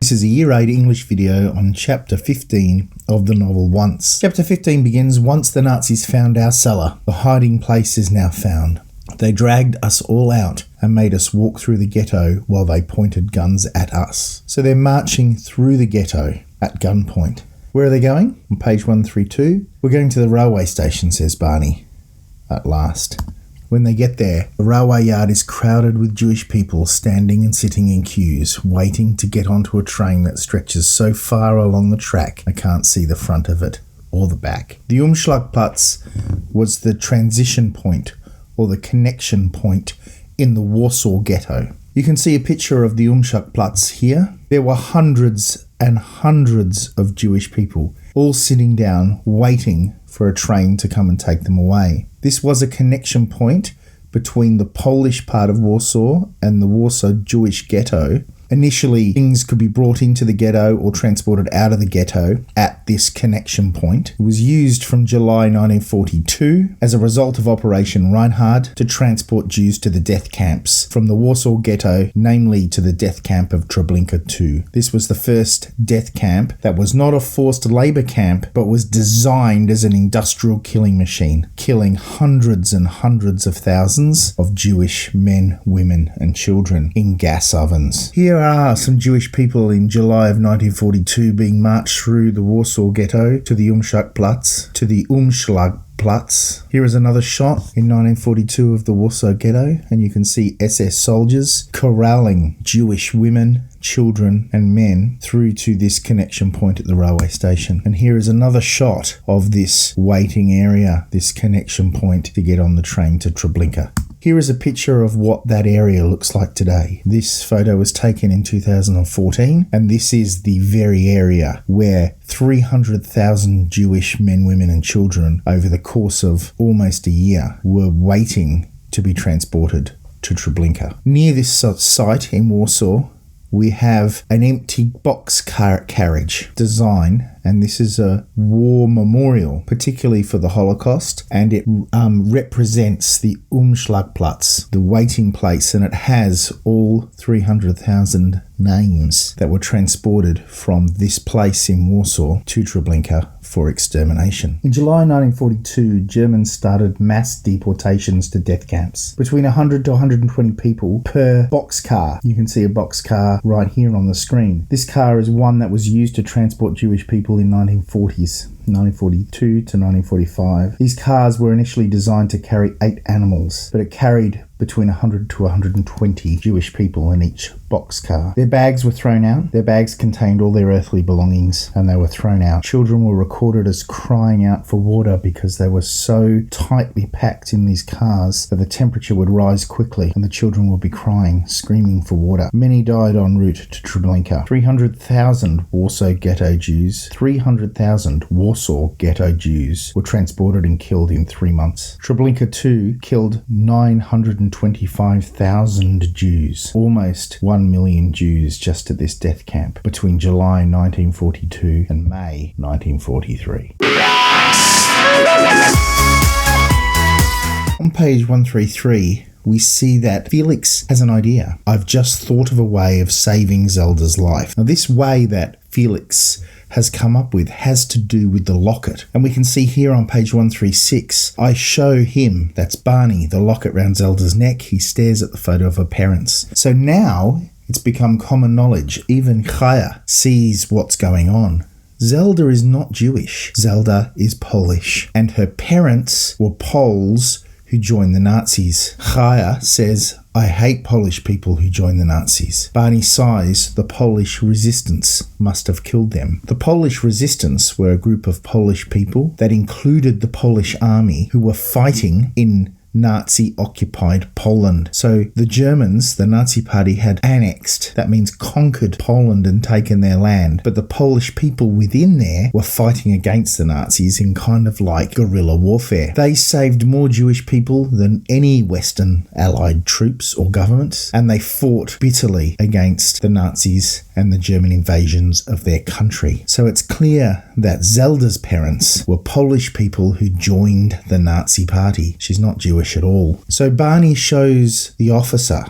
This is a Year 8 English video on Chapter 15 of the novel Once. Chapter 15 begins, once the Nazis found our cellar, the hiding place is now found. They dragged us all out and made us walk through the ghetto while they pointed guns at us. So they're marching through the ghetto at gunpoint. Where are they going? On page 132. We're going to the railway station, says Barney. At last. When they get there, the railway yard is crowded with Jewish people standing and sitting in queues, waiting to get onto a train that stretches so far along the track I can't see the front of it or the back. The Umschlagplatz was the transition point or the connection point in the Warsaw Ghetto. You can see a picture of the Umschlagplatz here. There were hundreds and hundreds of Jewish people all sitting down waiting for a train to come and take them away. This was a connection point between the Polish part of Warsaw and the Warsaw Jewish ghetto. Initially, things could be brought into the ghetto or transported out of the ghetto at this connection point. It was used from July 1942 as a result of Operation Reinhard to transport Jews to the death camps from the Warsaw Ghetto, namely to the death camp of Treblinka II. This was the first death camp that was not a forced labour camp, but was designed as an industrial killing machine, killing hundreds and hundreds of thousands of Jewish men, women and children in gas ovens. Here are some Jewish people in July of 1942 being marched through the Warsaw Ghetto to the Umschlagplatz, Here is another shot in 1942 of the Warsaw Ghetto, and you can see SS soldiers corralling Jewish women, children and men through to this connection point at the railway station. And here is another shot of this waiting area, this connection point to get on the train to Treblinka. Here is a picture of what that area looks like today. This photo was taken in 2014, and this is the very area where 300,000 Jewish men, women and children over the course of almost a year were waiting to be transported to Treblinka. Near this site in Warsaw, we have an empty box carriage design, and this is a war memorial, particularly for the Holocaust, and it represents the Umschlagplatz, the waiting place, and it has all 300,000 names that were transported from this place in Warsaw to Treblinka for extermination. In July 1942, Germans started mass deportations to death camps. Between 100 to 120 people per boxcar. You can see a boxcar right here on the screen. This car is one that was used to transport Jewish people in 1940s. 1942 to 1945. These cars were initially designed to carry 8 animals, but it carried between 100 to 120 Jewish people in each boxcar. Their bags were thrown out. Their bags contained all their earthly belongings, and they were thrown out. Children were recorded as crying out for water because they were so tightly packed in these cars that the temperature would rise quickly and the children would be crying, screaming for water. Many died en route to Treblinka. 300,000 Warsaw Ghetto Jews, 300,000 Warsaw Ghetto Jews were transported and killed in 3 months. Treblinka II killed 925,000 Jews, almost 1 million Jews just at this death camp between July 1942 and May 1943. On page 133, we see that Felix has an idea. I've just thought of a way of saving Zelda's life. Now, this way that Felix has come up with has to do with the locket. And we can see here on page 136, I show him, that's Barney, the locket round Zelda's neck. He stares at the photo of her parents. So now it's become common knowledge. Even Chaya sees what's going on. Zelda is not Jewish. Zelda is Polish. And her parents were Poles who joined the Nazis. Chaya says, I hate Polish people who join the Nazis. Barney sighs, the Polish resistance must have killed them. The Polish resistance were a group of Polish people that included the Polish army who were fighting in Nazi-occupied Poland. So the Germans, the Nazi party, had annexed, that means conquered Poland and taken their land. But the Polish people within there were fighting against the Nazis in kind of like guerrilla warfare. They saved more Jewish people than any Western Allied troops or governments, and they fought bitterly against the Nazis and the German invasions of their country. So it's clear that Zelda's parents were Polish people who joined the Nazi party. She's not Jewish at all. So Barney shows the officer,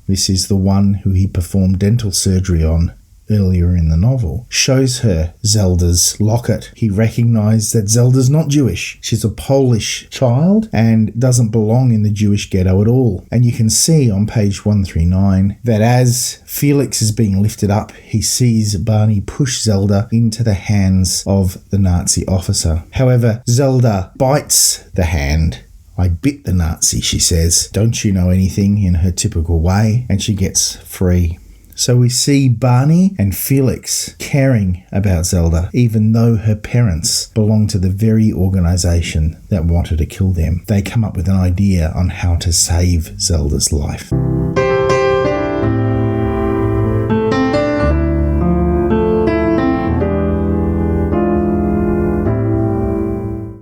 this is the one who he performed dental surgery on earlier in the novel, shows her Zelda's locket. He recognized that Zelda's not Jewish. She's a Polish child and doesn't belong in the Jewish ghetto at all. And you can see on page 139 that as Felix is being lifted up, he sees Barney push Zelda into the hands of the Nazi officer. However, Zelda bites the hand. "I bit the Nazi," she says. "Don't you know anything?" in her typical way, and she gets free. So we see Barney and Felix caring about Zelda, even though her parents belong to the very organisation that wanted to kill them. They come up with an idea on how to save Zelda's life.